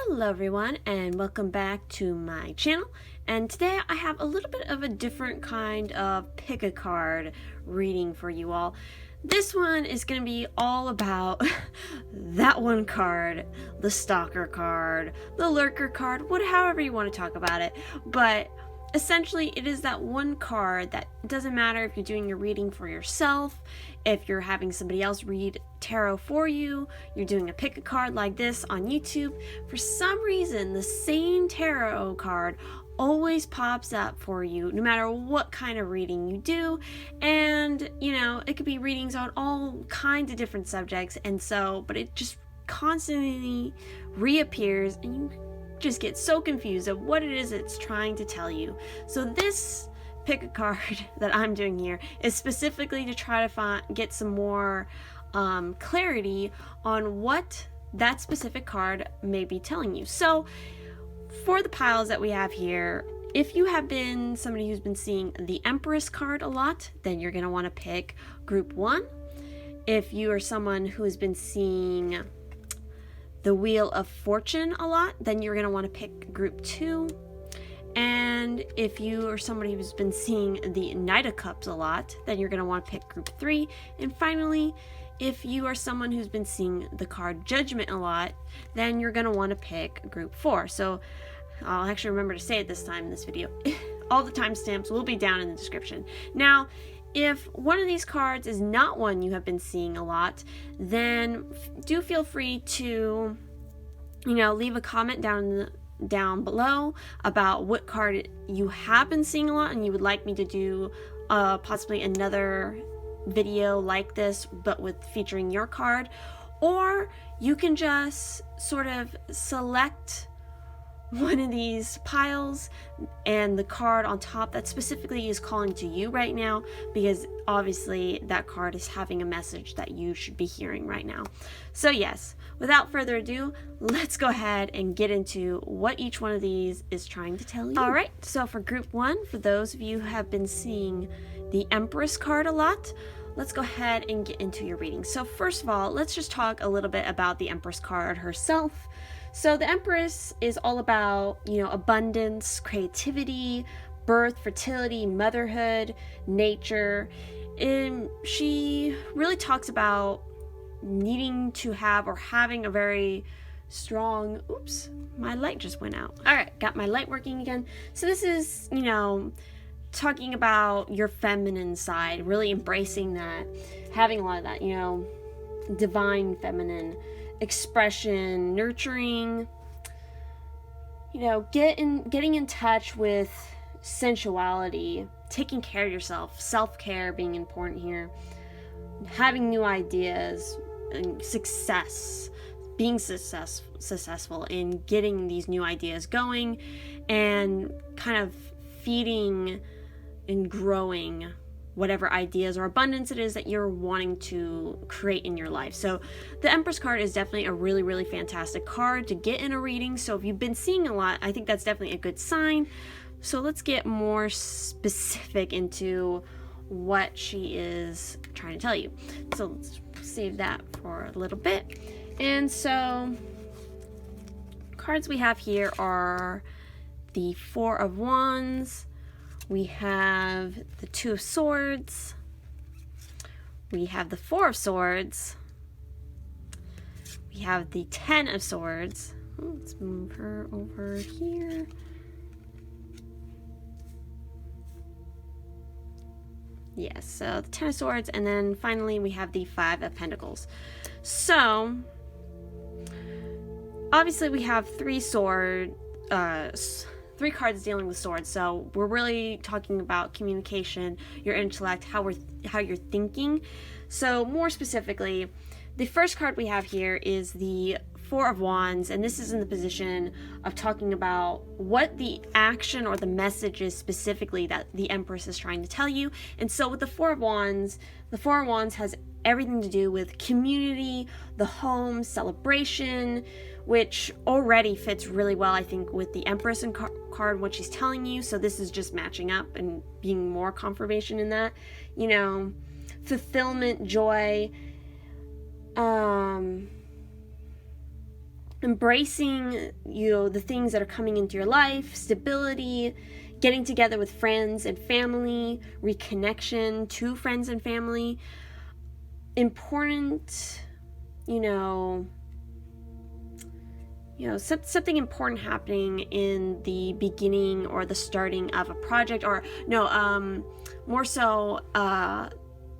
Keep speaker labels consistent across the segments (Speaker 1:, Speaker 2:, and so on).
Speaker 1: Hello everyone and welcome back to my channel, and today I have a little bit of a different kind of pick a card reading for you all. This one is going to be all about that one card, the stalker card, the lurker card, however you want to talk about it, but essentially it is that one card that doesn't matter if you're doing your reading for yourself, if you're having somebody else read tarot for you, you're doing a pick a card like this on YouTube. For some reason, the same tarot card always pops up for you no matter what kind of reading you do, and you know, it could be readings on all kinds of different subjects, and so but it just constantly reappears and you just get so confused of what it is it's trying to tell you. So this pick a card that I'm doing here is specifically to try to get some more clarity on what that specific card may be telling you. So for the piles that we have here, if you have been somebody who's been seeing the Empress card a lot, then you're going to want to pick group 1. If you are someone who has been seeing the Wheel of Fortune a lot, then you're going to want to pick group 2. And if you are somebody who's been seeing the Knight of Cups a lot, then you're going to want to pick group 3. And finally, if you are someone who's been seeing the card Judgment a lot, then you're going to want to pick group 4. So I'll actually remember to say it this time in this video. All the timestamps will be down in the description. Now, if one of these cards is not one you have been seeing a lot, then do feel free to, leave a comment down below about what card you have been seeing a lot and you would like me to do possibly another video like this but with featuring your card. Or you can just sort of select one of these piles and the card on top that specifically is calling to you right now, because obviously that card is having a message that you should be hearing right now. So yes, without further ado, let's go ahead and get into what each one of these is trying to tell you. Alright, so for group 1, for those of you who have been seeing the Empress card a lot, let's go ahead and get into your reading. So first of all, let's just talk a little bit about the Empress card herself. So the Empress is all about, abundance, creativity, birth, fertility, motherhood, nature. And she really talks about needing to have or having a very strong, oops, my light just went out. All right, got my light working again. So this is, talking about your feminine side, really embracing that, having a lot of that, divine feminine expression, nurturing, getting in touch with sensuality, taking care of yourself, self-care being important here, having new ideas, and success, being successful in getting these new ideas going and kind of feeding and growing whatever ideas or abundance it is that you're wanting to create in your life. So the Empress card is definitely a really, really fantastic card to get in a reading. So if you've been seeing a lot, I think that's definitely a good sign. So let's get more specific into what she is trying to tell you. So let's save that for a little bit. And so cards we have here are the Four of Wands. We have the Two of Swords. We have the Four of Swords. We have the Ten of Swords. Let's move her over here. Yes, so the Ten of Swords, and then finally we have the Five of Pentacles. So, obviously we have three cards dealing with swords, so we're really talking about communication, your intellect, how you're thinking. So more specifically, the first card we have here is the Four of Wands, and this is in the position of talking about what the action or the message is specifically that the Empress is trying to tell you. And so with the Four of Wands has everything to do with community, the home, celebration, which already fits really well, I think, with the Empress card, what she's telling you. So this is just matching up and being more confirmation in that, fulfillment, joy, embracing, the things that are coming into your life, stability, getting together with friends and family, reconnection to friends and family, important, something important happening in the beginning or the starting of a project, or more so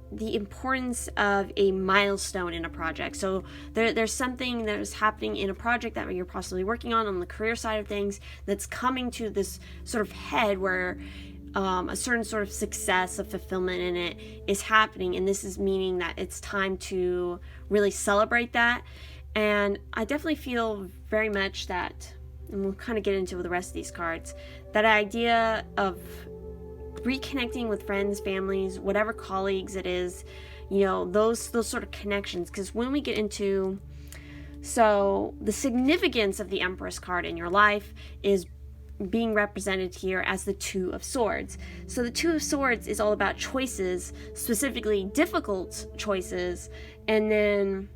Speaker 1: the importance of a milestone in a project. So there's something that is happening in a project that you're possibly working on the career side of things, that's coming to this sort of head where a certain sort of success of fulfillment in it is happening, and this is meaning that it's time to really celebrate that. And I definitely feel very much that, and we'll kind of get into the rest of these cards, that idea of reconnecting with friends, families, whatever colleagues it is, those sort of connections. Because when we get into, so the significance of the Empress card in your life is being represented here as the Two of Swords. So the Two of Swords is all about choices, specifically difficult choices, and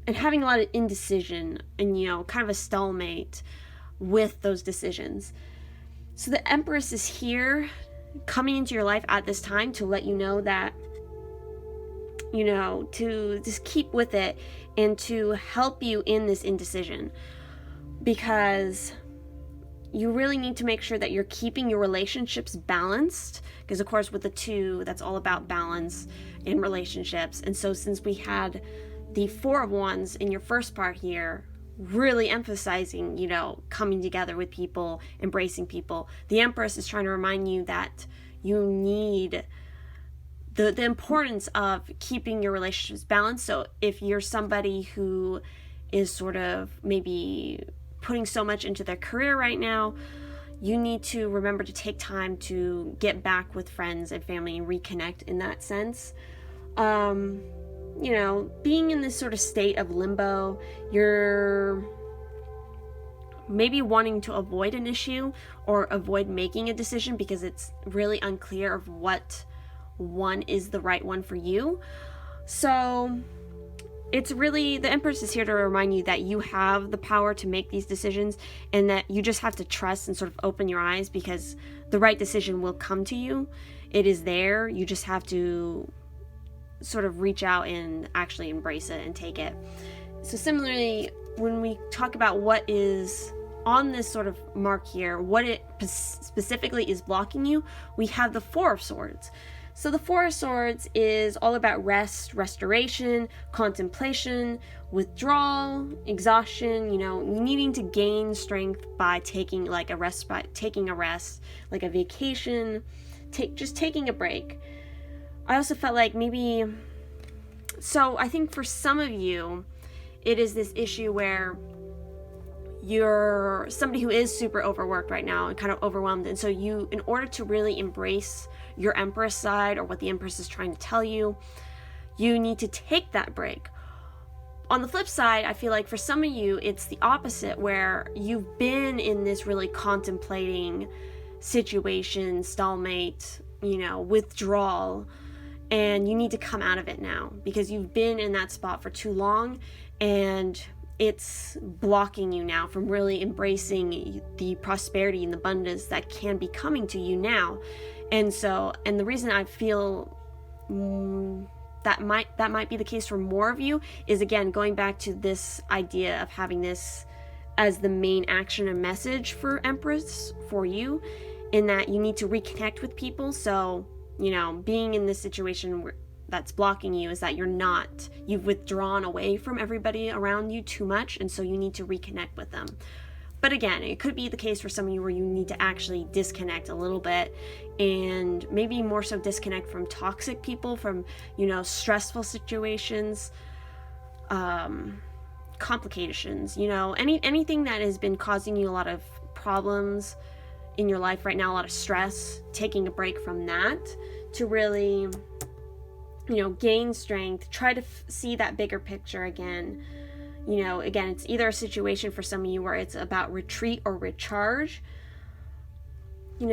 Speaker 1: having a lot of indecision and, kind of a stalemate with those decisions. So the Empress is here coming into your life at this time to let you know that, to just keep with it and to help you in this indecision, because you really need to make sure that you're keeping your relationships balanced, because of course with the two, that's all about balance in relationships. And so since we had the Four of Wands in your first part here, really emphasizing, coming together with people, embracing people, the Empress is trying to remind you that you need the importance of keeping your relationships balanced. So if you're somebody who is sort of maybe putting so much into their career right now, you need to remember to take time to get back with friends and family and reconnect in that sense. Being in this sort of state of limbo, you're maybe wanting to avoid an issue or avoid making a decision because it's really unclear of what one is the right one for you. So it's really, the Empress is here to remind you that you have the power to make these decisions, and that you just have to trust and sort of open your eyes, because the right decision will come to you. It is there. You just have to sort of reach out and actually embrace it and take it. So similarly, when we talk about what is on this sort of mark here, what it specifically is blocking you, we have the Four of Swords. So the Four of Swords is all about rest, restoration, contemplation, withdrawal, exhaustion, needing to gain strength by taking like a rest, like a vacation, just taking a break. I also felt like maybe, so I think for some of you, it is this issue where you're somebody who is super overworked right now and kind of overwhelmed. And so you, in order to really embrace your Empress side or what the Empress is trying to tell you, you need to take that break. On the flip side, I feel like for some of you, it's the opposite, where you've been in this really contemplating situation, stalemate, withdrawal, and you need to come out of it now because you've been in that spot for too long, and it's blocking you now from really embracing the prosperity and the abundance that can be coming to you now. And the reason I feel that might be the case for more of you is, again, going back to this idea of having this as the main action and message for Empress for you, in that you need to reconnect with people. So, being in this situation that's blocking you is that you've withdrawn away from everybody around you too much, and so you need to reconnect with them. But again, it could be the case for some of you where you need to actually disconnect a little bit, and maybe more so disconnect from toxic people, from, stressful situations, complications, anything that has been causing you a lot of problems in your life right now, a lot of stress, taking a break from that to really, gain strength, try to see that bigger picture again. Again, it's either a situation for some of you where it's about retreat or recharge. In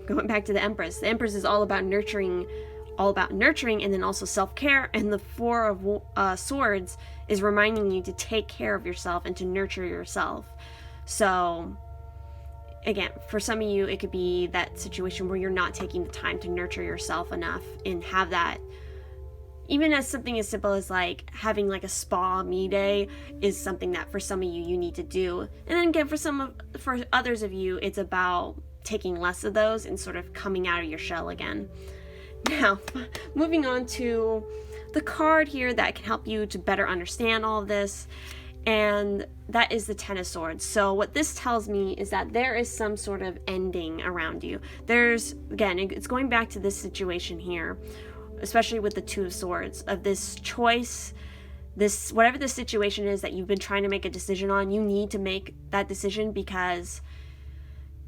Speaker 1: going back to the Empress is all about nurturing all about nurturing and then also self-care, and the Four of Swords is reminding you to take care of yourself and to nurture yourself. So again, for some of you, it could be that situation where you're not taking the time to nurture yourself enough and have that, even as something as simple as like having like a spa me day is something that for some of you, you need to do. And then again, for others of you, it's about taking less of those and sort of coming out of your shell again. Now, moving on to the card here that can help you to better understand all of this, and that is the Ten of Swords. So what this tells me is that there is some sort of ending around you. Again, it's going back to this situation here, especially with the Two of Swords, of this choice, whatever the situation is that you've been trying to make a decision on, you need to make that decision, because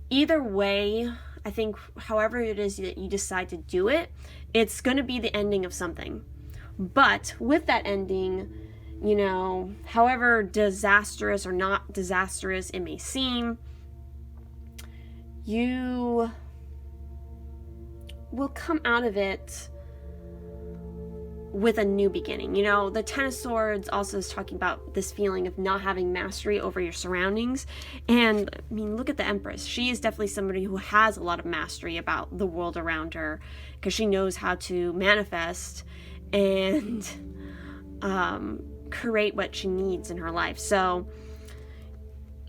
Speaker 1: either way, I think however it is that you decide to do it, it's going to be the ending of something. But with that ending, you know, however disastrous or not disastrous it may seem, you will come out of it with a new beginning. You know, the Ten of Swords also is talking about this feeling of not having mastery over your surroundings. And I mean, look at the Empress. She is definitely somebody who has a lot of mastery about the world around her, because she knows how to manifest and create what she needs in her life. So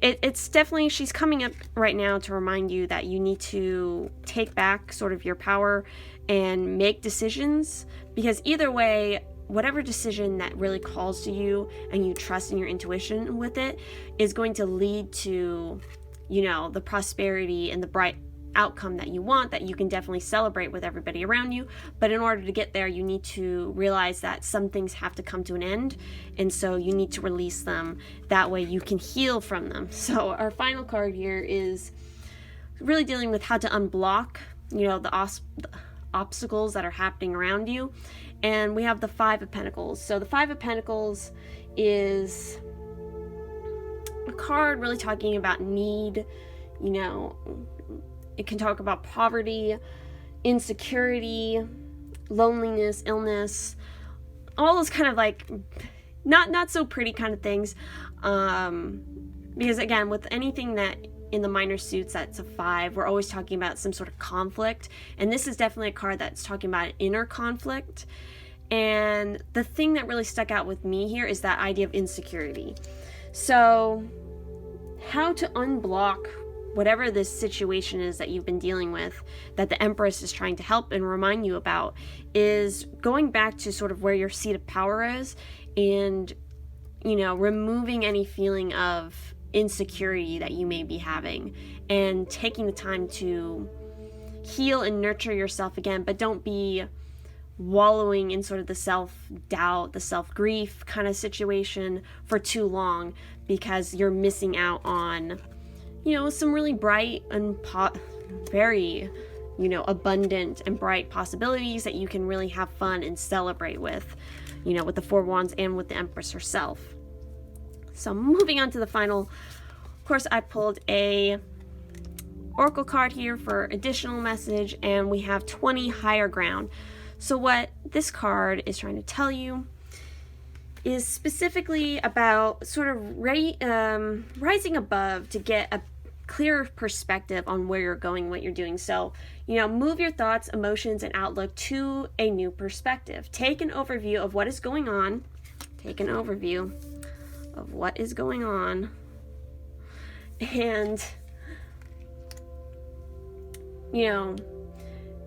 Speaker 1: it's definitely, she's coming up right now to remind you that you need to take back sort of your power and make decisions, because either way, whatever decision that really calls to you and you trust in your intuition with it is going to lead to, you know, the prosperity and the bright outcome that you want, that you can definitely celebrate with everybody around you. But in order to get there, you need to realize that some things have to come to an end, and so you need to release them. That way you can heal from them. So our final card here is really dealing with how to unblock, you know, the obstacles that are happening around you. And we have the Five of Pentacles. So the Five of Pentacles is a card really talking about need. You know, it can talk about poverty, insecurity, loneliness, illness, all those kind of like not so pretty kind of things. Because again, with anything that in the minor suits that's a 5, we're always talking about some sort of conflict, and this is definitely a card that's talking about inner conflict. And the thing that really stuck out with me here is that idea of insecurity. So how to unblock whatever this situation is that you've been dealing with, that the Empress is trying to help and remind you about, is going back to sort of where your seat of power is, and, you know, removing any feeling of insecurity that you may be having, and taking the time to heal and nurture yourself again. But don't be wallowing in sort of the self-doubt, the self-grief kind of situation for too long, because you're missing out on, you know, some really bright and very, you know, abundant and bright possibilities that you can really have fun and celebrate with, you know, with the Four of Wands and with the Empress herself. So moving on to the final, of course, I pulled a Oracle card here for additional message, and we have 20 higher ground. So what this card is trying to tell you is specifically about sort of rising above to get a clearer perspective on where you're going, what you're doing. So, you know, move your thoughts, emotions, and outlook to a new perspective. Take an overview of what is going on. Take an overview of what is going on. And, you know,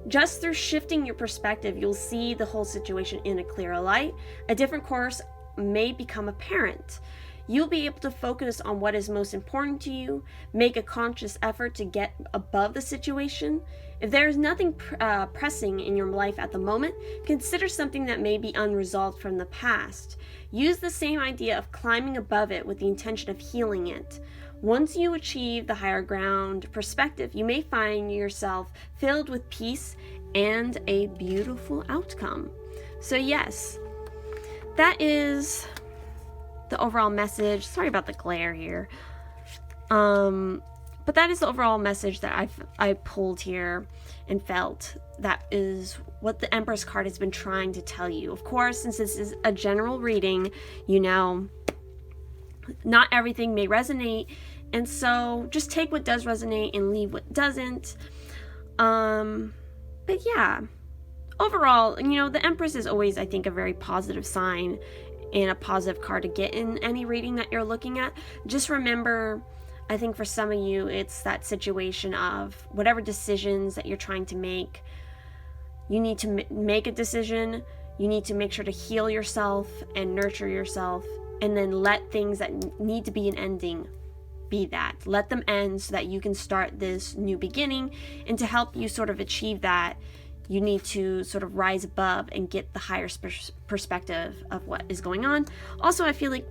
Speaker 1: just through shifting your perspective, you'll see the whole situation in a clearer light. A different course may become apparent. You'll be able to focus on what is most important to you, make a conscious effort to get above the situation. If there is nothing pressing in your life at the moment, consider something that may be unresolved from the past. Use the same idea of climbing above it with the intention of healing it. Once you achieve the higher ground perspective, you may find yourself filled with peace and a beautiful outcome. So yes, that is the overall message. Sorry about the glare here. But that is the overall message that I pulled here and felt. That is what the Empress card has been trying to tell you. Of course, since this is a general reading, you know, not everything may resonate, and so just take what does resonate and leave what doesn't. But yeah, overall, you know, the Empress is always, I think, a very positive sign and a positive card to get in any reading that you're looking at. Just remember, I think for some of you, it's that situation of whatever decisions that you're trying to make, you need to make a decision. You need to make sure to heal yourself and nurture yourself, and then let things that need to be an ending be that. Let them end so that you can start this new beginning. And to help you sort of achieve that, you need to sort of rise above and get the higher perspective of what is going on. Also, I feel like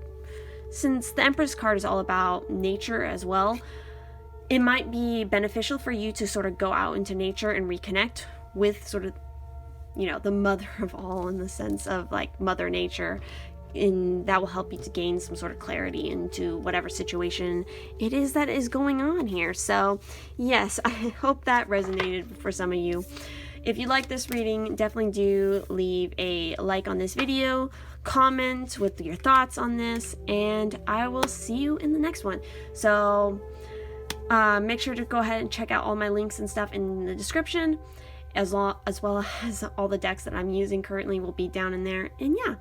Speaker 1: since the Empress card is all about nature as well, it might be beneficial for you to sort of go out into nature and reconnect with sort of, you know, the mother of all, in the sense of like Mother Nature. And that will help you to gain some sort of clarity into whatever situation it is that is going on here. So yes, I hope that resonated for some of you. If you like this reading, definitely do leave a like on this video, comment with your thoughts on this, and I will see you in the next one. So make sure to go ahead and check out all my links and stuff in the description, as well as all the decks that I'm using currently will be down in there. And yeah,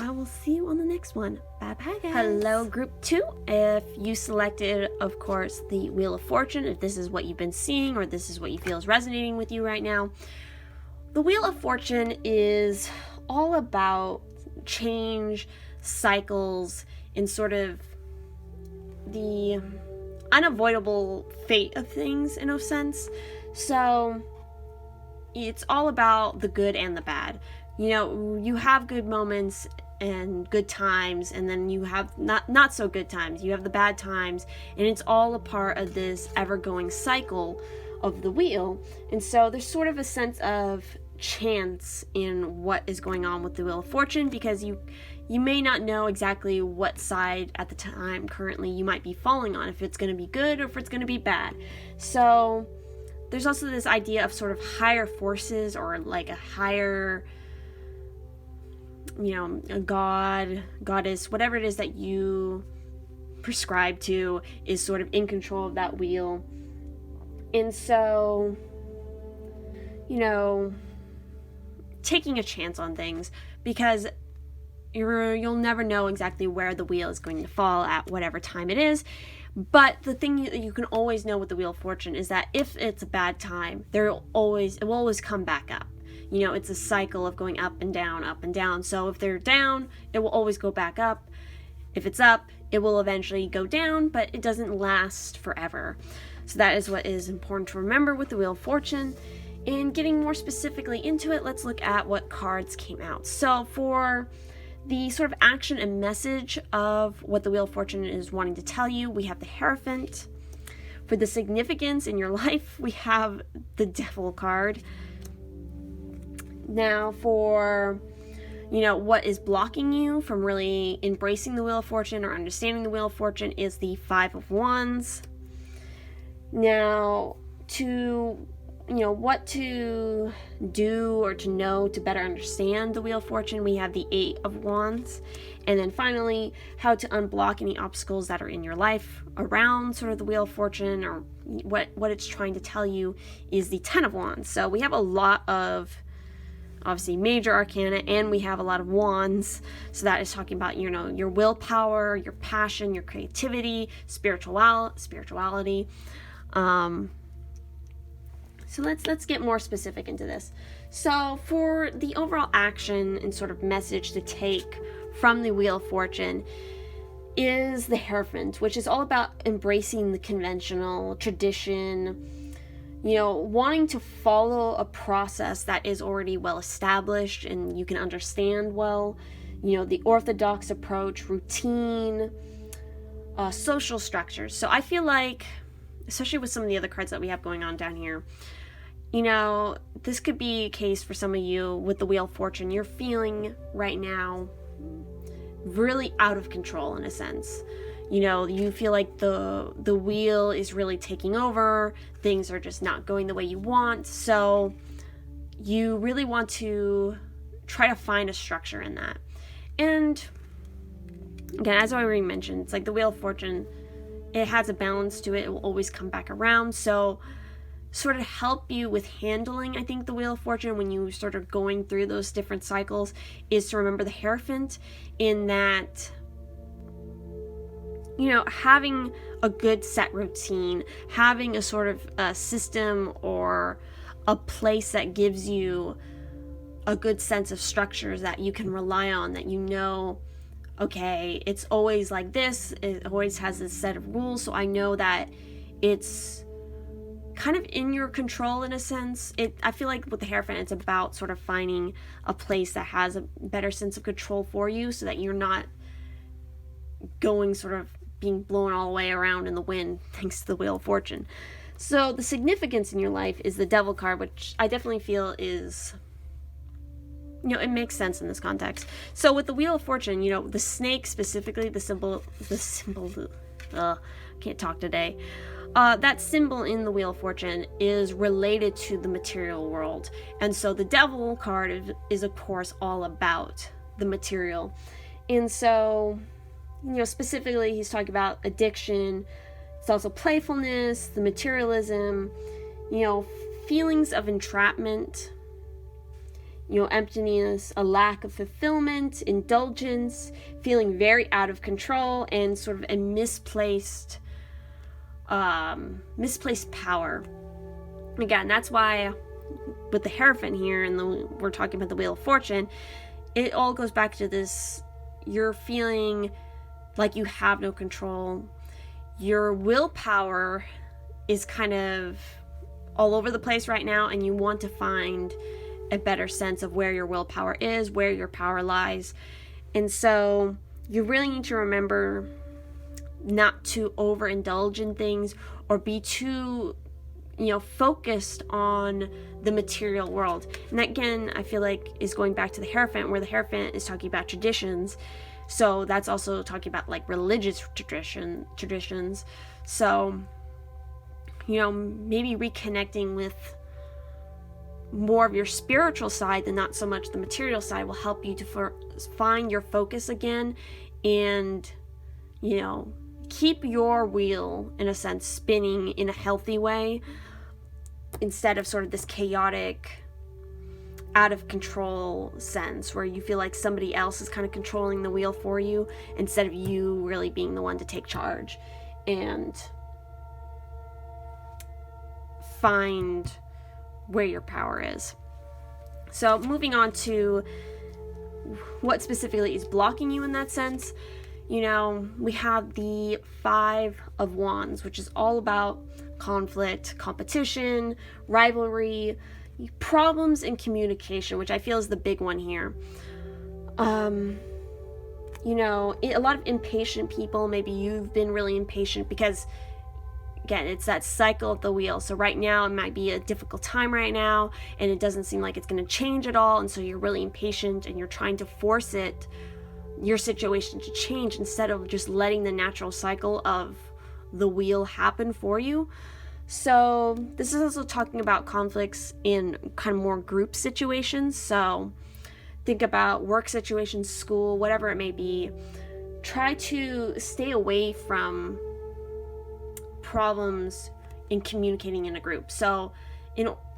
Speaker 1: I will see you on the next one. Bye bye, guys. Hello, group 2. If you selected, of course, the Wheel of Fortune, if this is what you've been seeing or this is what you feel is resonating with you right now, the Wheel of Fortune is all about change, cycles, and sort of the unavoidable fate of things, in a sense. So it's all about the good and the bad. You know, you have good moments and good times, and then you have not so good times. You have the bad times, and it's all a part of this ever-going cycle of the wheel. And so there's sort of a sense of chance in what is going on with the Wheel of Fortune, because you may not know exactly what side at the time currently you might be falling on, if it's going to be good or if it's going to be bad. So there's also this idea of sort of higher forces, or like a higher, you know, a god, goddess, whatever it is that you prescribe to, is sort of in control of that wheel. And so, you know, taking a chance on things, because you'll never know exactly where the wheel is going to fall at whatever time it is. But the thing that you can always know with the Wheel of Fortune is that if it's a bad time, it will always come back up. You know, it's a cycle of going up and down, up and down. So if they're down, it will always go back up. If it's up, it will eventually go down, but it doesn't last forever. So that is what is important to remember with the Wheel of Fortune. And getting more specifically into it, let's look at what cards came out. So for the sort of action and message of what the Wheel of Fortune is wanting to tell you, we have the Hierophant. For the significance in your life, we have the Devil card. Now for, you know, what is blocking you from really embracing the Wheel of Fortune or understanding the Wheel of Fortune is the Five of Wands. Now, to, you know, what to do or to know to better understand the Wheel of Fortune, we have the Eight of Wands. And then finally, how to unblock any obstacles that are in your life around sort of the Wheel of Fortune, or what it's trying to tell you, is the Ten of Wands. So we have a lot of, obviously, major arcana, and we have a lot of wands. So that is talking about, you know, your willpower, your passion, your creativity, spirituality. So let's get more specific into this. So for the overall action and sort of message to take from the Wheel of Fortune is the Hierophant, which is all about embracing the conventional tradition, you know, wanting to follow a process that is already well established and you can understand well, you know, the orthodox approach, routine, social structures. So I feel like, especially with some of the other cards that we have going on down here, you know, this could be a case for some of you with the Wheel of Fortune. You're feeling right now really out of control, in a sense. you feel like the wheel is really taking over, things are just not going the way you want, so you really want to try to find a structure in that. And again, as I already mentioned, it's like the Wheel of Fortune, it has a balance to it. It will always come back around. So sort of help you with handling, I think, the Wheel of Fortune when you sort of going through those different cycles is to remember the Hierophant, in that, having a good set routine, having a sort of a system or a place that gives you a good sense of structures that you can rely on, that okay, it's always like this, it always has this set of rules, so I know that it's kind of in your control in a sense. I feel like with the Hierophant, it's about sort of finding a place that has a better sense of control for you, so that you're not going sort of being blown all the way around in the wind thanks to the Wheel of Fortune. So the significance in your life is the Devil card, which I definitely feel is, it makes sense in this context. So with the Wheel of Fortune, the snake specifically, the symbol, can't talk today. That symbol in the Wheel of Fortune is related to the material world. And so the Devil card is of course all about the material. And so, specifically he's talking about addiction. It's also playfulness, the materialism, feelings of entrapment, emptiness, a lack of fulfillment, indulgence, feeling very out of control, and sort of a misplaced power. Again, that's why with the Hierophant here, and we're talking about the Wheel of Fortune, it all goes back to this, you're feeling like you have no control. Your willpower is kind of all over the place right now, and you want to find a better sense of where your willpower is, where your power lies. And so you really need to remember not to overindulge in things or be too, focused on the material world. And that, again, I feel like is going back to the Hierophant, where the Hierophant is talking about traditions. So that's also talking about like religious traditions. So, maybe reconnecting with more of your spiritual side than not so much the material side will help you to find your focus again, and, keep your wheel, in a sense, spinning in a healthy way, instead of sort of this chaotic, out of control sense where you feel like somebody else is kind of controlling the wheel for you, instead of you really being the one to take charge and find where your power is. So moving on to what specifically is blocking you in that sense, we have the Five of Wands, which is all about conflict, competition, rivalry, problems in communication, which I feel is the big one here. A lot of impatient people, maybe you've been really impatient because, again, it's that cycle of the wheel. So right now it might be a difficult time right now, and it doesn't seem like it's going to change at all, and so you're really impatient and you're trying to force your situation to change instead of just letting the natural cycle of the wheel happen for you. So this is also talking about conflicts in kind of more group situations. So think about work situations, school, whatever it may be. Try to stay away from problems in communicating in a group. So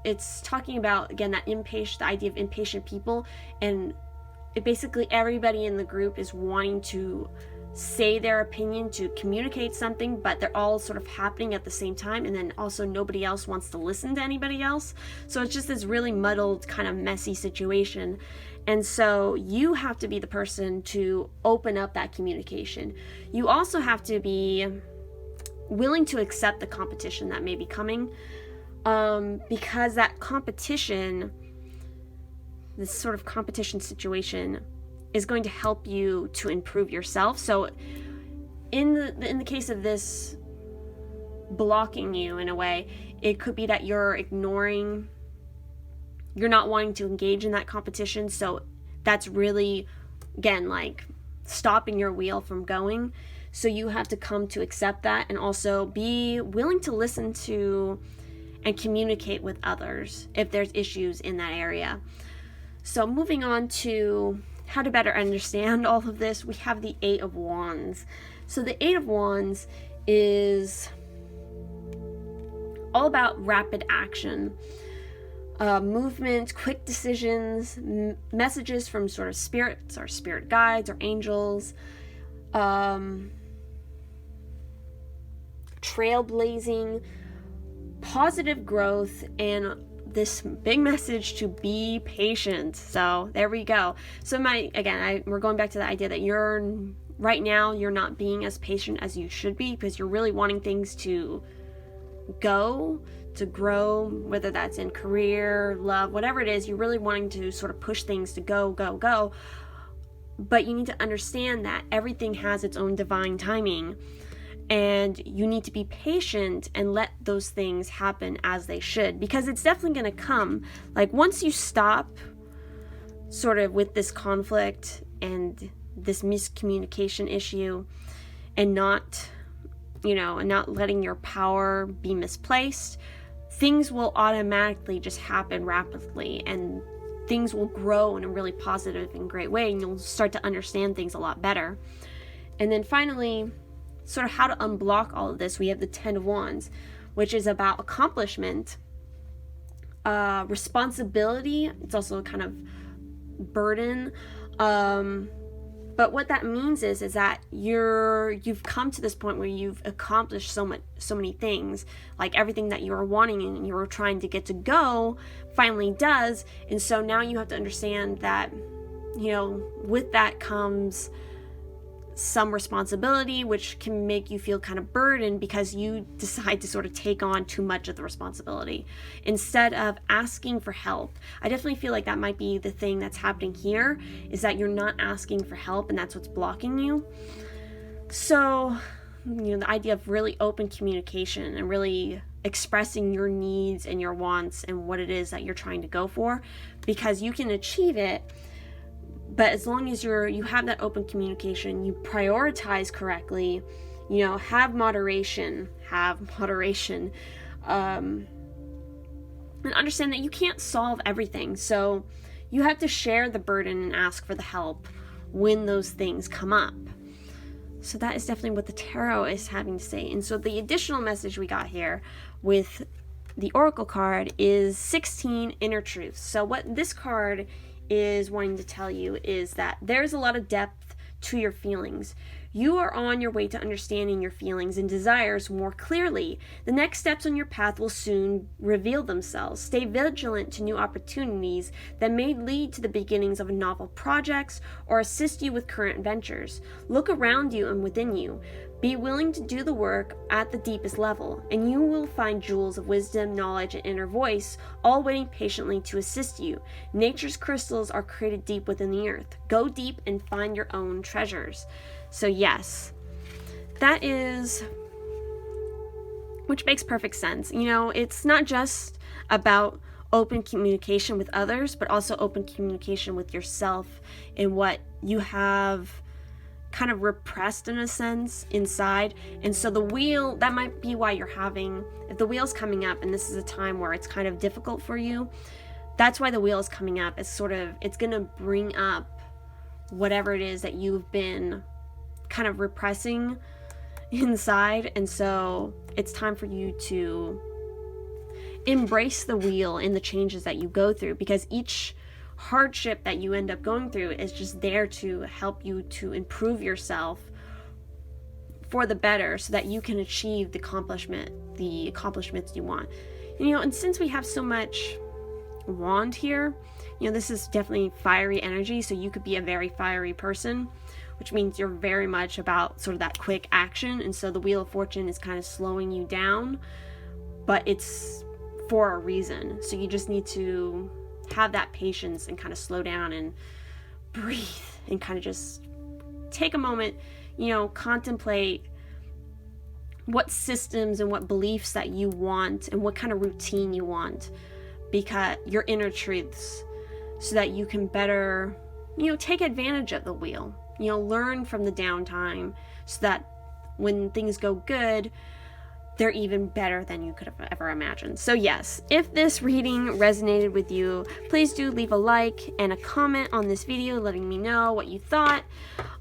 Speaker 1: it's talking about, again, the idea of impatient people, and basically everybody in the group is wanting to say their opinion, to communicate something, but they're all sort of happening at the same time, and then also nobody else wants to listen to anybody else. So it's just this really muddled, kind of messy situation. And so you have to be the person to open up that communication. You also have to be willing to accept the competition that may be coming, because that competition, this sort of competition situation, is going to help you to improve yourself. So in the case of this blocking you in a way, it could be that you're not wanting to engage in that competition. So that's really, again, like stopping your wheel from going. So you have to come to accept that, and also be willing to listen to and communicate with others if there's issues in that area. So moving on to how to better understand all of this, we have the Eight of Wands. So the Eight of Wands is all about rapid action, movement, quick decisions, messages from sort of spirits or spirit guides or angels, trailblazing, positive growth, and this big message to be patient. So there we go. So we're going back to the idea that right now you're not being as patient as you should be, because you're really wanting things to grow, whether that's in career, love, whatever it is. You're really wanting to sort of push things to go. But you need to understand that everything has its own divine timing, and you need to be patient and let those things happen as they should, because it's definitely going to come. Like, once you stop sort of with this conflict and this miscommunication issue, and not letting your power be misplaced, things will automatically just happen rapidly, and things will grow in a really positive and great way, and you'll start to understand things a lot better. And then finally, sort of how to unblock all of this, we have the Ten of Wands, which is about accomplishment, responsibility. It's also a kind of burden. But what that means is that you've come to this point where you've accomplished so many things, like everything that you were wanting and you were trying to get to go finally does. And so now you have to understand that, with that comes some responsibility, which can make you feel kind of burdened because you decide to sort of take on too much of the responsibility instead of asking for help. I definitely feel like that might be the thing that's happening here, is that you're not asking for help, and that's what's blocking you. So, the idea of really open communication and really expressing your needs and your wants and what it is that you're trying to go for, because you can achieve it. But as long as you have that open communication, you prioritize correctly, have moderation, and understand that you can't solve everything. So you have to share the burden and ask for the help when those things come up. So that is definitely what the tarot is having to say. And so the additional message we got here with the Oracle card is 16 inner truths. So what this card is wanting to tell you is that there's a lot of depth to your feelings. You are on your way to understanding your feelings and desires more clearly. The next steps on your path will soon reveal themselves. Stay vigilant to new opportunities that may lead to the beginnings of novel projects or assist you with current ventures. Look around you and within you. Be willing to do the work at the deepest level, and you will find jewels of wisdom, knowledge, and inner voice, all waiting patiently to assist you. Nature's crystals are created deep within the earth. Go deep and find your own treasures. So yes, that is, which makes perfect sense. It's not just about open communication with others, but also open communication with yourself and what you have kind of repressed in a sense inside. And so the wheel, that might be why if the wheel's coming up and this is a time where it's kind of difficult for you, that's why the wheel is coming up. It's going to bring up whatever it is that you've been kind of repressing inside. And so it's time for you to embrace the wheel and the changes that you go through, because each hardship that you end up going through is just there to help you to improve yourself for the better, so that you can achieve the accomplishments you want. And since we have so much wand here, this is definitely fiery energy, so you could be a very fiery person, which means you're very much about sort of that quick action. And so the Wheel of Fortune is kind of slowing you down, but it's for a reason. So you just need to have that patience and kind of slow down and breathe and kind of just take a moment, contemplate what systems and what beliefs that you want and what kind of routine you want, because your inner truths, so that you can better, take advantage of the wheel, learn from the downtime, so that when things go good, they're even better than you could have ever imagined. So yes, if this reading resonated with you, please do leave a like and a comment on this video letting me know what you thought.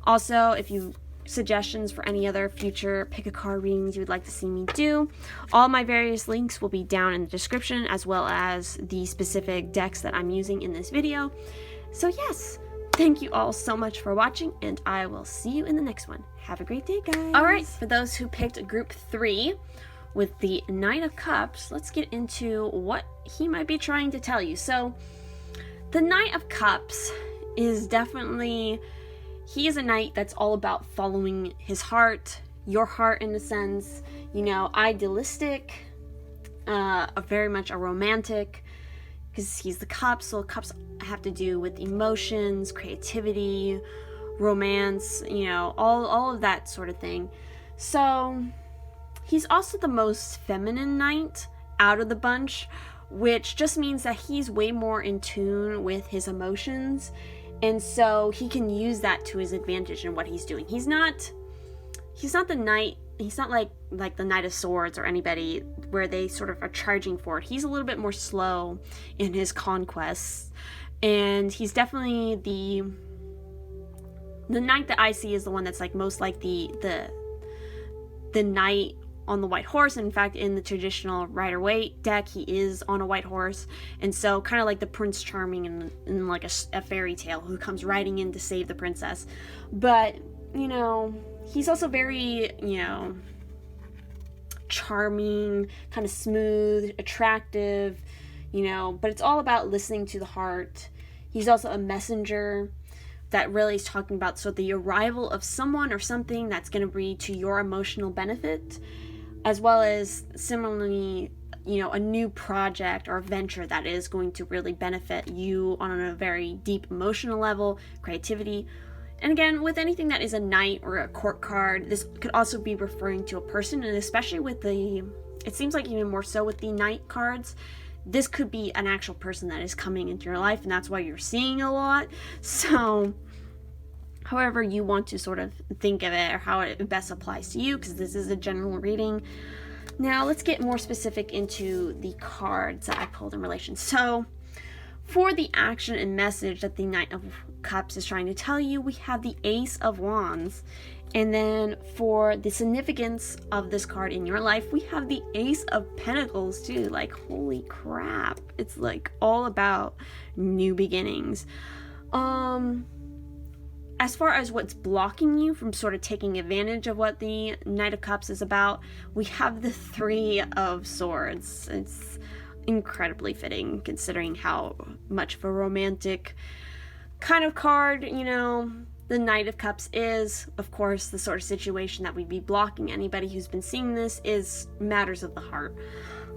Speaker 1: Also, if you suggestions for any other future pick a card readings you would like to see me do, all my various links will be down in the description, as well as the specific decks that I'm using in this video. So yes, thank you all so much for watching, and I will see you in the next one. Have a great day, guys. All right, for those who picked group 3 with the Knight of Cups, let's get into what he might be trying to tell you. So the Knight of Cups is definitely, he is a knight that's all about following his heart, your heart in a sense, you know, idealistic, very much a romantic, because he's the cups, so cups have to do with emotions, creativity, romance, you know, all of that sort of thing. So he's also the most feminine knight out of the bunch, which just means that he's way more in tune with his emotions, and so he can use that to his advantage in what he's doing. He's not the knight, he's not like the Knight of Swords or anybody where they sort of are charging for it. He's a little bit more slow in his conquests, and he's definitely the knight that I see is the one that's like most like the knight on the white horse. In fact, in the traditional Rider-Waite deck, he is on a white horse, and so kind of like the Prince Charming in like a fairy tale who comes riding in to save the princess. But you know, he's also very, you know, charming, kind of smooth, attractive, you know, but it's all about listening to the heart. He's also a messenger that really is talking about sort of the arrival of someone or something that's going to be to your emotional benefit, as well as similarly, you know, a new project or venture that is going to really benefit you on a very deep emotional level, creativity. And again, with anything that is a knight or a court card, this could also be referring to a person, and especially with it seems like even more so with the knight cards, this could be an actual person that is coming into your life, and that's why you're seeing a lot. So however you want to sort of think of it, or how it best applies to you, because this is a general reading. Now let's get more specific into the cards that I pulled in relation. So for the action and message that the Knight of Cups is trying to tell you, we have the Ace of Wands. And then for the significance of this card in your life, we have the Ace of Pentacles too. Like, holy crap. It's like all about new beginnings. As far as what's blocking you from sort of taking advantage of what the Knight of Cups is about, we have the Three of Swords. It's incredibly fitting considering how much of a romantic kind of card, you know, the Knight of Cups is. Of course, the sort of situation that we'd be blocking anybody who's been seeing this is matters of the heart.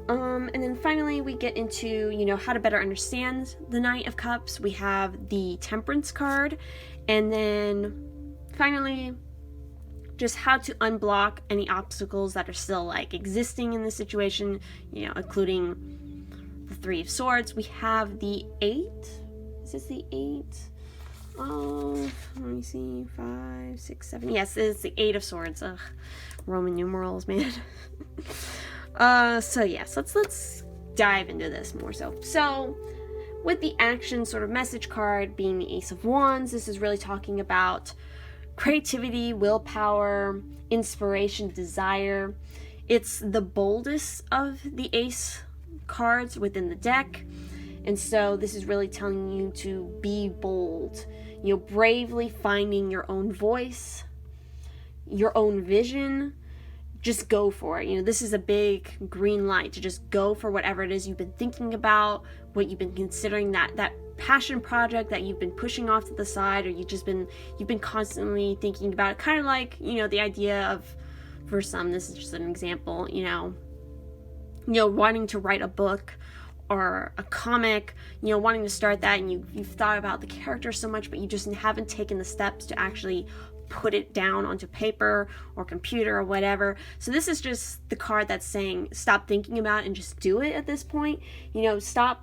Speaker 1: And then finally we get into, you know, how to better understand the Knight of Cups. We have the Temperance card, and then finally just how to unblock any obstacles that are still like existing in the situation, you know, including the Three of Swords. We have the 8. Is this the 8? Oh, let me see. 5, 6, 7. Yes, it's the 8 of Swords. Ugh, Roman numerals, man. So yes, let's dive into this more so. So with the action sort of message card being the Ace of Wands, this is really talking about creativity, willpower, inspiration, desire. It's the boldest of the Ace cards within the deck, and so this is really telling you to be bold, you know, bravely finding your own voice, your own vision. Just go for it. You know, this is a big green light to just go for whatever it is you've been thinking about, what you've been considering, that passion project that you've been pushing off to the side, or you've been constantly thinking about it. Kind of like, you know, the idea of, for some, this is just an example, you know, wanting to write a book or a comic, you know, wanting to start that, and you've thought about the character so much, but you just haven't taken the steps to actually put it down onto paper or computer or whatever. So this is just the card that's saying stop thinking about it and just do it at this point. You know, start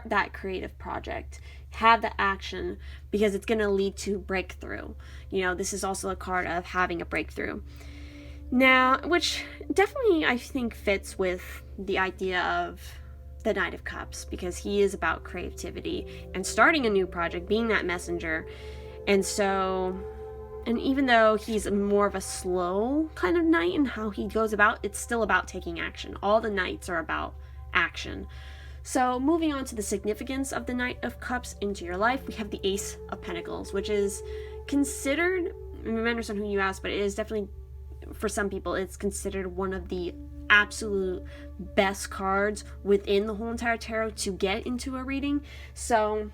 Speaker 1: that creative project, have the action, because it's going to lead to breakthrough. This is also a card of having a breakthrough. Now, which definitely I think fits with the idea of the Knight of Cups, because he is about creativity and starting a new project, being that messenger. And even though he's more of a slow kind of knight in how he goes about, it's still about taking action. All the knights are about action. So moving on to the significance of the Knight of Cups into your life, we have the Ace of Pentacles, which is considered, I understand who you asked, but it is definitely, for some people, it's considered one of the absolute best cards within the whole entire tarot to get into a reading. So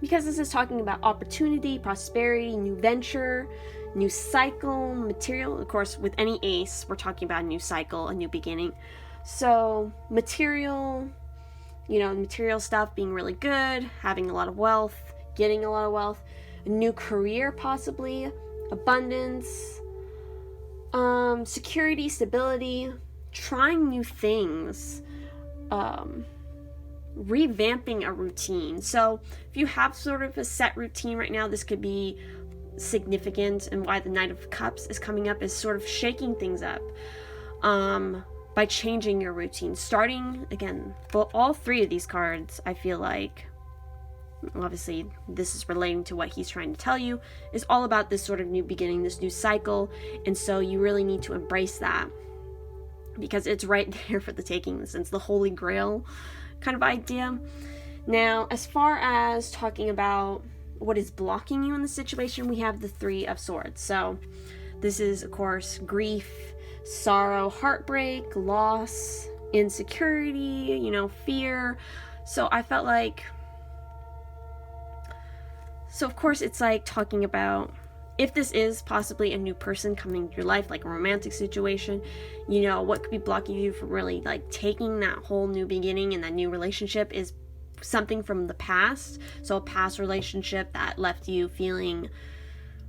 Speaker 1: because this is talking about opportunity, prosperity, new venture, new cycle, material. Of course, with any ace, we're talking about a new cycle, a new beginning. So material, material stuff being really good, having a lot of wealth, getting a lot of wealth, a new career possibly, abundance, security, stability, trying new things, revamping a routine. So if you have sort of a set routine right now, this could be significant, and why the Knight of Cups is coming up is sort of shaking things up by changing your routine, starting again. But all three of these cards, I feel like, obviously this is relating to what he's trying to tell you, is all about this sort of new beginning, this new cycle. And so you really need to embrace that, because it's right there for the taking, since the Holy Grail kind of idea. Now, as far as talking about what is blocking you in the situation, we have the Three of Swords. So this is, of course, grief, sorrow, heartbreak, loss, insecurity, fear. So I felt like, of course, it's like talking about, if this is possibly a new person coming into your life, like a romantic situation, what could be blocking you from really like taking that whole new beginning, and that new relationship is something from the past. So a past relationship that left you feeling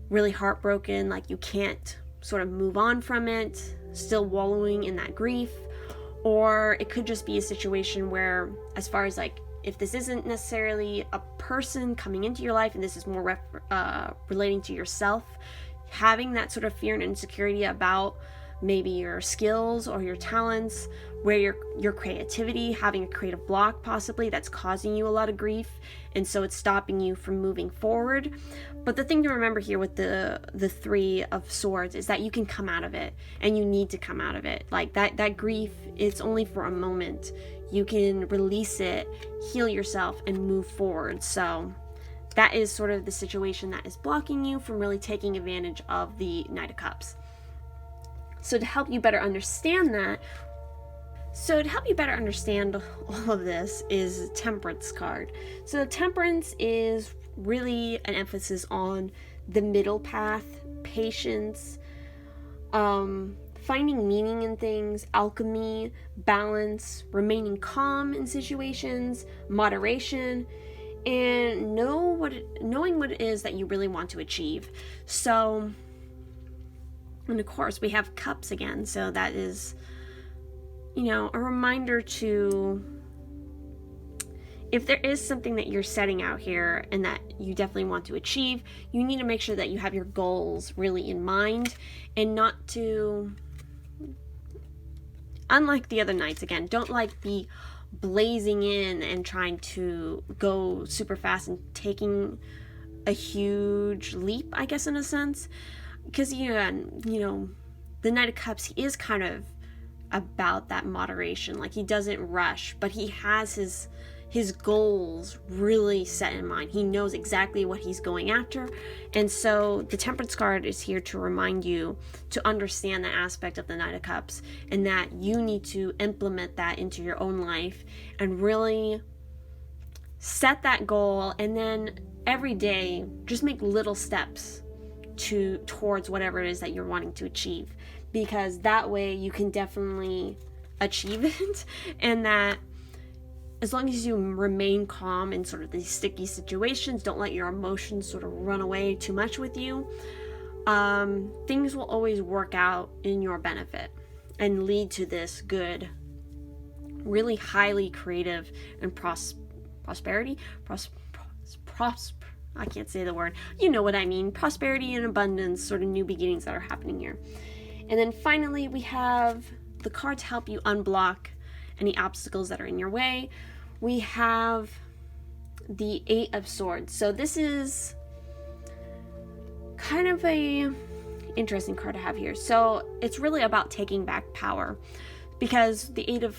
Speaker 1: really heartbroken, like you can't sort of move on from it, still wallowing in that grief. Or it could just be a situation where, as far as like, if this isn't necessarily a person coming into your life, and this is more relating to yourself, having that sort of fear and insecurity about maybe your skills or your talents, where your creativity, having a creative block possibly that's causing you a lot of grief, and so it's stopping you from moving forward. But the thing to remember here with the Three of Swords is that you can come out of it, and you need to come out of it. Like that grief, it's only for a moment. You can release it, heal yourself, and move forward. So that is sort of the situation that is blocking you from really taking advantage of the Knight of Cups. So to help you better understand all of this is Temperance card. So Temperance is really an emphasis on the middle path, patience, finding meaning in things, alchemy, balance, remaining calm in situations, moderation, and knowing what it is that you really want to achieve. So, and of course we have cups again, so that is, a reminder to, if there is something that you're setting out here and that you definitely want to achieve, you need to make sure that you have your goals really in mind, and not to, unlike the other nights, again, don't like be blazing in and trying to go super fast and taking a huge leap, I guess, in a sense. Because, the Knight of Cups, he is kind of about that moderation. Like, he doesn't rush, but he has his goals really set in mind. He knows exactly what he's going after. And so the Temperance card is here to remind you to understand the aspect of the Knight of Cups, and that you need to implement that into your own life and really set that goal, and then every day just make little steps towards whatever it is that you're wanting to achieve, because that way you can definitely achieve it. And that as long as you remain calm in sort of these sticky situations, don't let your emotions sort of run away too much with you, things will always work out in your benefit and lead to this good, really highly creative and prosperity I can't say the word. You know what I mean. Prosperity and abundance, sort of new beginnings that are happening here. And then finally, we have the card to help you unblock any obstacles that are in your way. We have the 8 of Swords. So this is kind of a interesting card to have here. So it's really about taking back power, because the 8 of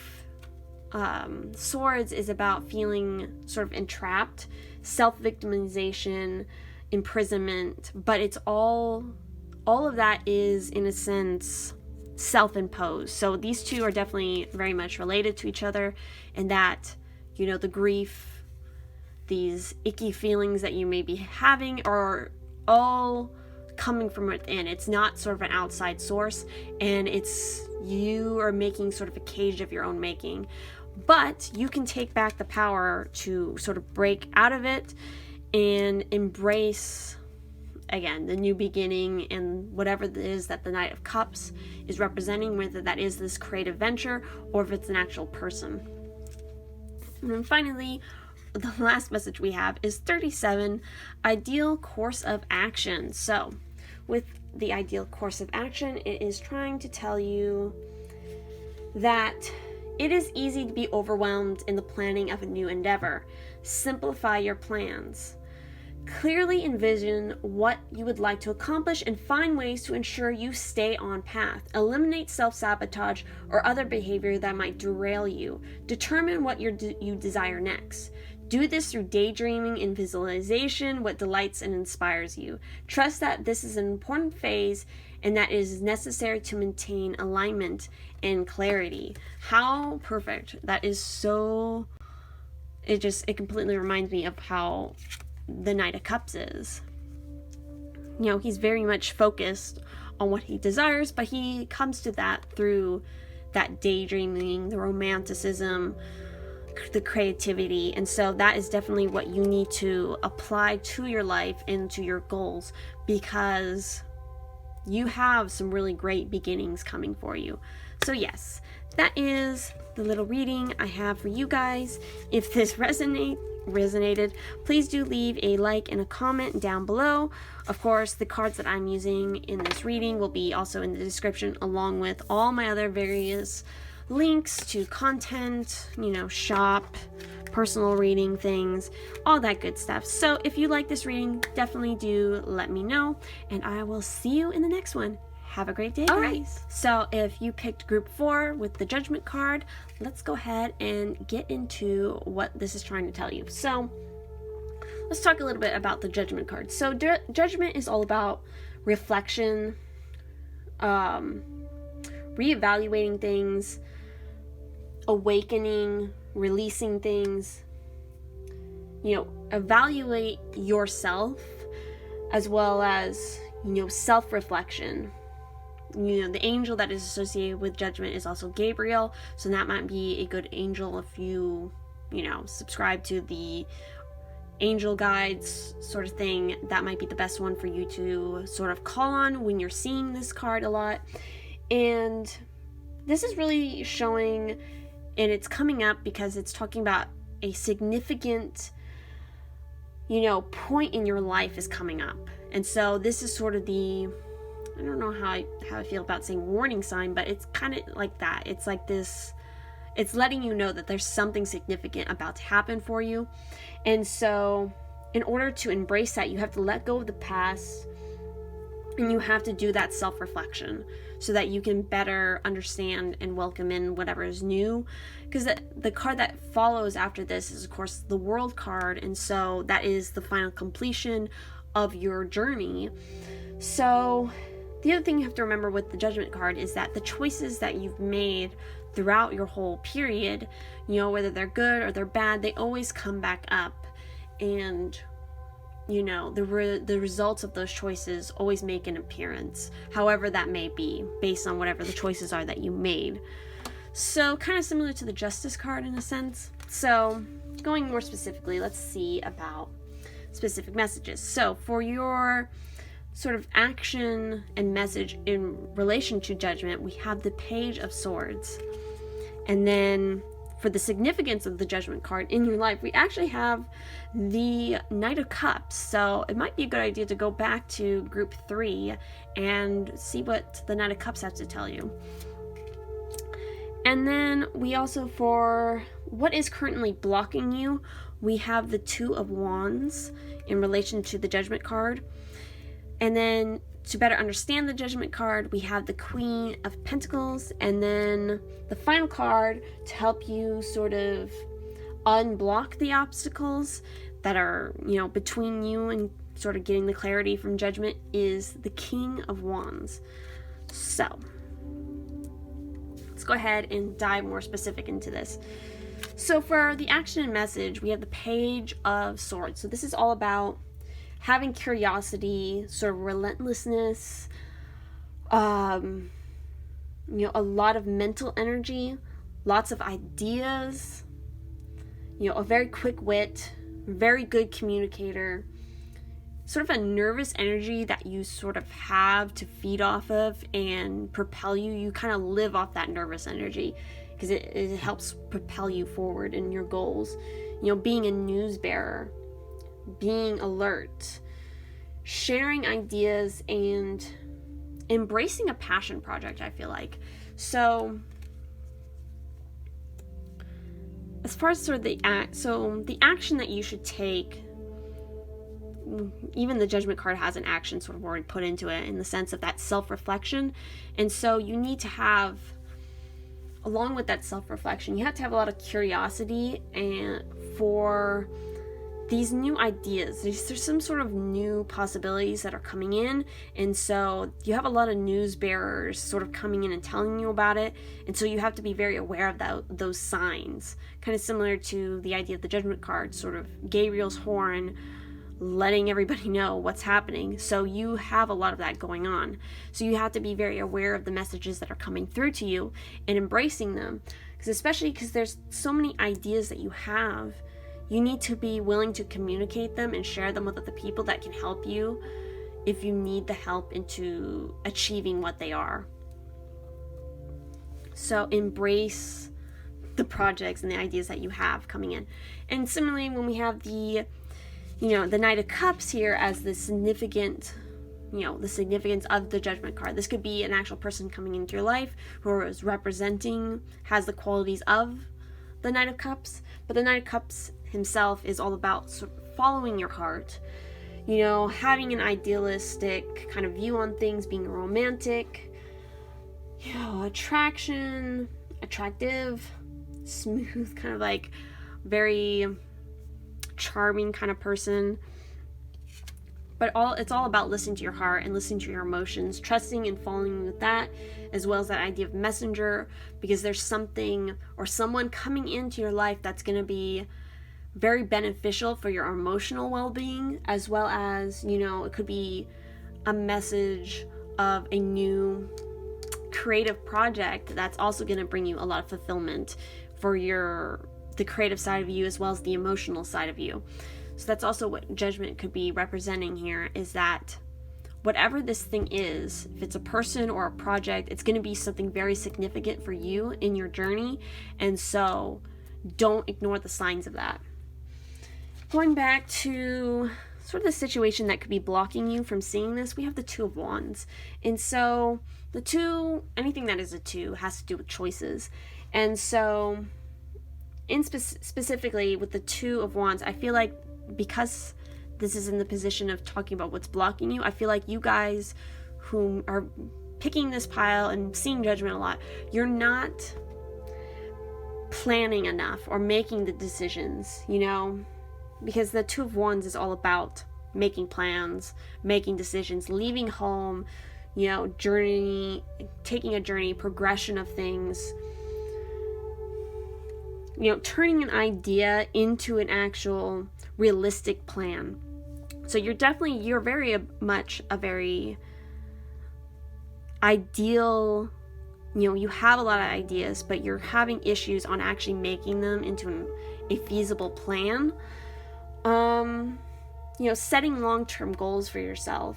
Speaker 1: Swords is about feeling sort of entrapped, self-victimization, imprisonment, but it's all of that is, in a sense, self-imposed. So these two are definitely very much related to each other, and that, you know, the grief, these icky feelings that you may be having are all coming from within. It's not sort of an outside source, and it's you are making sort of a cage of your own making. But you can take back the power to sort of break out of it and embrace, again, the new beginning and whatever it is that the Knight of Cups is representing, whether that is this creative venture or if it's an actual person. And then finally, the last message we have is 37, ideal course of action. So with the ideal course of action, it is trying to tell you that it is easy to be overwhelmed in the planning of a new endeavor. Simplify your plans. Clearly envision what you would like to accomplish and find ways to ensure you stay on path. Eliminate self-sabotage or other behavior that might derail you. Determine what you desire next. Do this through daydreaming and visualization, what delights and inspires you. Trust that this is an important phase and that it is necessary to maintain alignment and clarity. How perfect. That is so... It completely reminds me of how the Knight of Cups is. You know, he's very much focused on what he desires, but he comes to that through that daydreaming, the romanticism, the creativity. And so that is definitely what you need to apply to your life and to your goals, because you have some really great beginnings coming for you. So yes, that is the little reading I have for you guys. If this resonated, please do leave a like and a comment down below. Of course, the cards that I'm using in this reading will be also in the description, along with all my other various links to content, you know, shop, personal reading things, all that good stuff. So if you like this reading, definitely do let me know, and I will see you in the next one. Have a great day, guys. Alright, so if you picked group 4 with the Judgment card, let's go ahead and get into what this is trying to tell you. So let's talk a little bit about the Judgment card. So Judgment is all about reflection, reevaluating things, awakening, releasing things. You know, evaluate yourself, as well as, you know, self-reflection. You know, the angel that is associated with Judgment is also Gabriel, so that might be a good angel if you know, subscribe to the angel guides sort of thing. That might be the best one for you to sort of call on when you're seeing this card a lot. And this is really showing, and it's coming up because it's talking about a significant, you know, point in your life is coming up. And so this is sort of the, I don't know how I feel about saying warning sign, but it's kind of like that. It's like this, it's letting you know that there's something significant about to happen for you. And so in order to embrace that, you have to let go of the past, and you have to do that self-reflection so that you can better understand and welcome in whatever is new. Because the card that follows after this is, of course, the World card, and so that is the final completion of your journey. So the other thing you have to remember with the Judgment card is that the choices that you've made throughout your whole period, you know, whether they're good or they're bad, they always come back up, and you know, the results of those choices always make an appearance, however that may be, based on whatever the choices are that you made. So kind of similar to the Justice card in a sense. So going more specifically, let's see about specific messages. So for your sort of action and message in relation to Judgment, we have the Page of Swords. And then for the significance of the Judgment card in your life, we actually have the Knight of Cups. So it might be a good idea to go back to group 3 and see what the Knight of Cups has to tell you. And then we also, for what is currently blocking you, we have the Two of Wands in relation to the Judgment card. And then to better understand the Judgment card, we have the Queen of Pentacles, and then the final card to help you sort of unblock the obstacles that are, between you and sort of getting the clarity from Judgment is the King of Wands. So let's go ahead and dive more specific into this. So for the action and message, we have the Page of Swords. So this is all about having curiosity, sort of relentlessness, a lot of mental energy, lots of ideas, a very quick wit, very good communicator, sort of a nervous energy that you sort of have to feed off of and propel you. You kind of live off that nervous energy because it helps propel you forward in your goals. Being a news bearer, being alert, sharing ideas, and embracing a passion project, I feel like. So as far as sort of the action that you should take, even the Judgment card has an action sort of already put into it in the sense of that self-reflection. And so you need to have, along with that self-reflection, you have to have a lot of curiosity and for these new ideas. There's some sort of new possibilities that are coming in, and so you have a lot of news bearers sort of coming in and telling you about it, and so you have to be very aware of those signs. Kind of similar to the idea of the Judgment card, sort of Gabriel's horn, letting everybody know what's happening. So you have a lot of that going on. So you have to be very aware of the messages that are coming through to you and embracing them, especially because there's so many ideas that you have. You need to be willing to communicate them and share them with other people that can help you if you need the help into achieving what they are. So embrace the projects and the ideas that you have coming in. And similarly, when we have the Knight of Cups here as the significance of the Judgment card. This could be an actual person coming into your life who is has the qualities of the Knight of Cups, but the Knight of Cups himself is all about sort of following your heart, having an idealistic kind of view on things, being romantic, attractive, smooth, kind of like very charming kind of person. But it's all about listening to your heart and listening to your emotions, trusting and following with that, as well as that idea of messenger, because there's something or someone coming into your life that's going to be very beneficial for your emotional well-being, as well as, it could be a message of a new creative project that's also going to bring you a lot of fulfillment for the creative side of you as well as the emotional side of you. So that's also what Judgment could be representing here, is that whatever this thing is, if it's a person or a project, it's going to be something very significant for you in your journey. And so don't ignore the signs of that. Going back to sort of the situation that could be blocking you from seeing this, we have the Two of Wands. And so anything that is a 2 has to do with choices. And so specifically with the Two of Wands, I feel like because this is in the position of talking about what's blocking you, I feel like you guys who are picking this pile and seeing Judgment a lot, you're not planning enough or making the decisions, because the Two of Wands is all about making plans, making decisions, leaving home, journey, taking a journey, progression of things, turning an idea into an actual realistic plan. So you're very much a very ideal, you have a lot of ideas, but you're having issues on actually making them into a feasible plan. Setting long-term goals for yourself,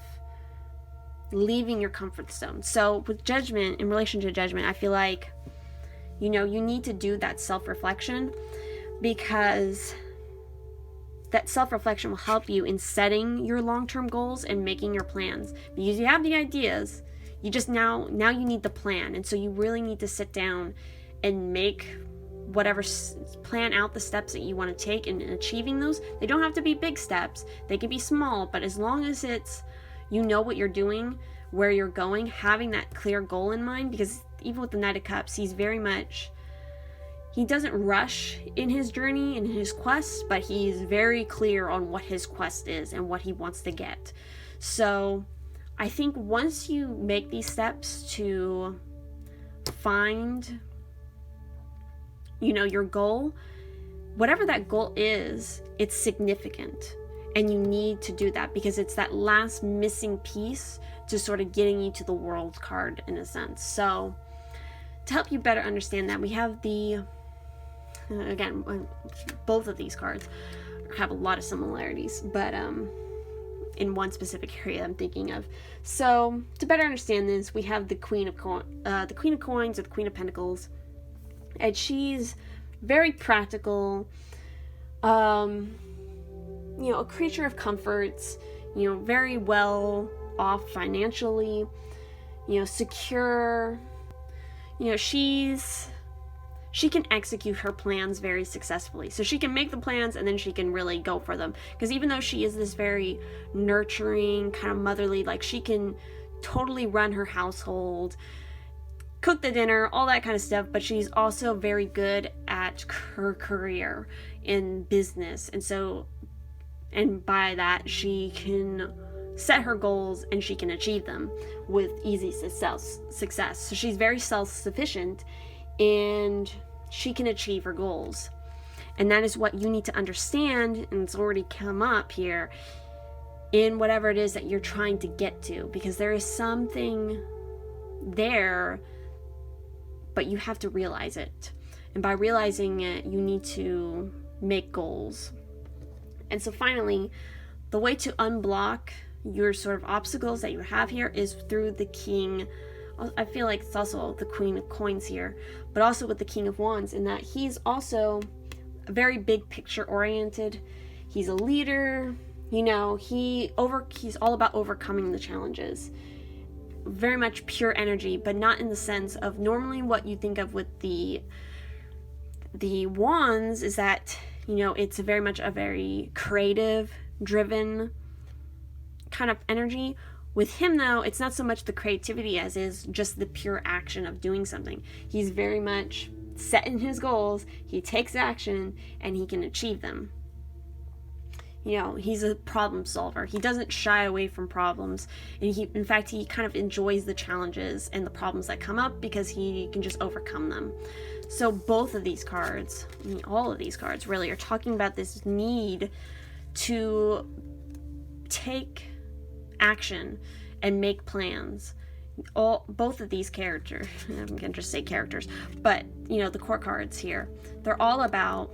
Speaker 1: leaving your comfort zone. So with Judgment, in relation to Judgment, I feel like, You know, you need to do that self-reflection, because that self-reflection will help you in setting your long-term goals and making your plans. Because you have the ideas, you just now you need the plan. And so you really need to sit down and make plan out the steps that you want to take in achieving those. They don't have to be big steps. They can be small, but as long as it's, you know what you're doing, where you're going, having that clear goal in mind. Because even with the Knight of Cups, he doesn't rush in his journey, in his quest, but he's very clear on what his quest is and what he wants to get. So I think once you make these steps to find, you know, your goal, whatever that goal is, it's significant. And you need to do that because it's that last missing piece to sort of getting you to the World card in a sense. So to help you better understand that, we have again, both of these cards have a lot of similarities, but in one specific area I'm thinking of. So to better understand this, we have the Queen of Coins or the Queen of Pentacles, and she's very practical, you know, a creature of comforts, you know, very well off financially, you know, secure. You know, she can execute her plans very successfully. So she can make the plans and then she can really go for them. Because even though she is this very nurturing, kind of motherly, like, she can totally run her household, cook the dinner, all that kind of stuff, but she's also very good at her career in business. And by that, she can set her goals and she can achieve them with easy success. So she's very self-sufficient and she can achieve her goals. And that is what you need to understand, and it's already come up here, in whatever it is that you're trying to get to, because there is something there, but you have to realize it. And by realizing it, you need to make goals. And so finally, the way to unblock your sort of obstacles that you have here is through the King. I feel like it's also the Queen of Coins here, but also with the King of Wands, in that he's also very big picture oriented. He's a leader, you know, he's all about overcoming the challenges. Very much pure energy, but not in the sense of normally what you think of with the wands is that, you know, it's very much a very creative, driven kind of energy. With him, though, it's not so much the creativity as is just the pure action of doing something. He's very much set in his goals, he takes action, and he can achieve them. You know, he's a problem solver. He doesn't shy away from problems, and in fact, he kind of enjoys the challenges and the problems that come up because he can just overcome them. So both of these cards, I mean, all of these cards really are talking about this need to take action and make plans. Both of these characters, I'm gonna just say characters, but you know, the court cards here, they're all about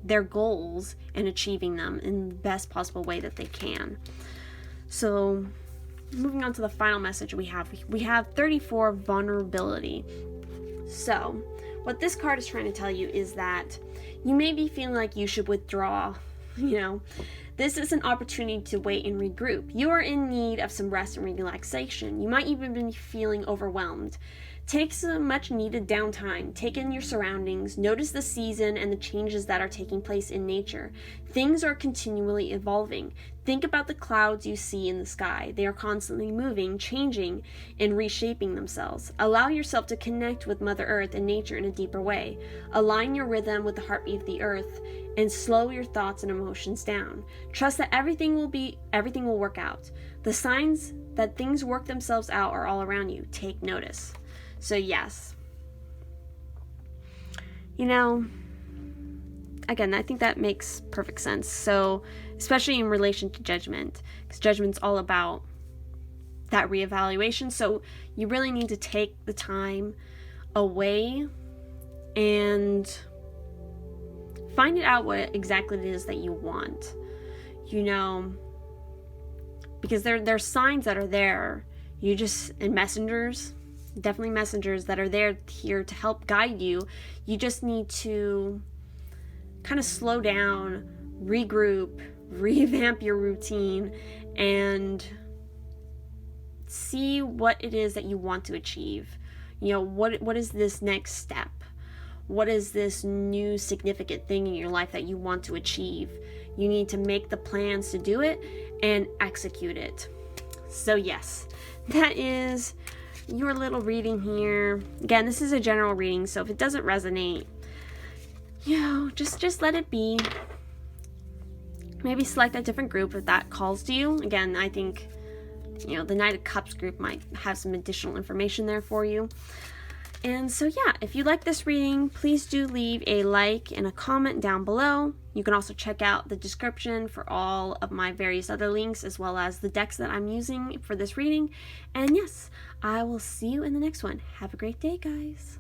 Speaker 1: their goals and achieving them in the best possible way that they can. So moving on to the final message we have 34, vulnerability. So what this card is trying to tell you is that you may be feeling like you should withdraw. You know, this is an opportunity to wait and regroup. You are in need of some rest and relaxation. You might even be feeling overwhelmed. Take some much needed downtime. Take in your surroundings. Notice the season and the changes that are taking place in nature. Things are continually evolving. Think about the clouds you see in the sky. They are constantly moving, changing, and reshaping themselves. Allow yourself to connect with Mother Earth and nature in a deeper way. Align your rhythm with the heartbeat of the earth and slow your thoughts and emotions down. Trust that everything will work out. The signs that things work themselves out are all around you. Take notice. So yes, you know, again, I think that makes perfect sense. So especially in relation to judgment, because judgment's all about that reevaluation. So you really need to take the time away and find it out what exactly it is that you want, you know, because there's signs that are there. And messengers, definitely messengers that are here to help guide you. You just need to kind of slow down, regroup, revamp your routine, and see what it is that you want to achieve. You know, what is this next step? What is this new significant thing in your life that you want to achieve? You need to make the plans to do it and execute it. So yes, that is your little reading here. Again, this is a general reading, so if it doesn't resonate, you know, just let it be. Maybe select a different group if that calls to you. Again, I think, you know, the Knight of Cups group might have some additional information there for you. And so yeah, if you like this reading, please do leave a like and a comment down below. You can also check out the description for all of my various other links, as well as the decks that I'm using for this reading. And yes, I will see you in the next one. Have a great day, guys.